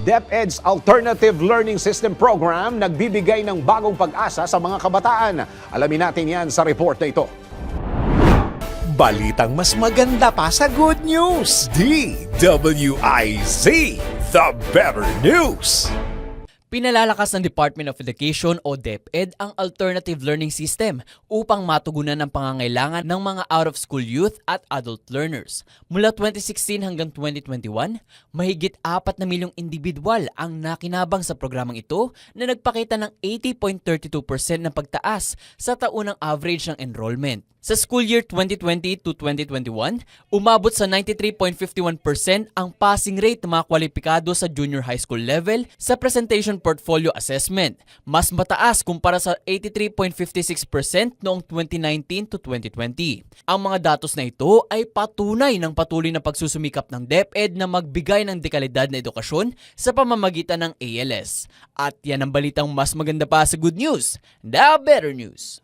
DepEd's Alternative Learning System Program nagbibigay ng bagong pag-asa sa mga kabataan. Alamin natin yan sa report na ito. Balitang mas maganda pa sa good news. DWIZ, the better news. Pinalalakas ng Department of Education o DepEd ang Alternative Learning System upang matugunan ang pangangailangan ng mga out-of-school youth at adult learners. Mula 2016 hanggang 2021, mahigit 4 na milyong individual ang nakinabang sa programang ito na nagpakita ng 80.32% ng pagtaas sa taunang average ng enrollment. Sa school year 2020 to 2021, umabot sa 93.51% ang passing rate ng mga kwalipikado sa junior high school level sa Presentation Portfolio Assessment, mas mataas kumpara sa 83.56% noong 2019 to 2020. Ang mga datos na ito ay patunay ng patuloy na pagsusumikap ng DepEd na magbigay ng dekalidad na edukasyon sa pamamagitan ng ALS. At yan ang balitang mas maganda pa sa good news, the better news.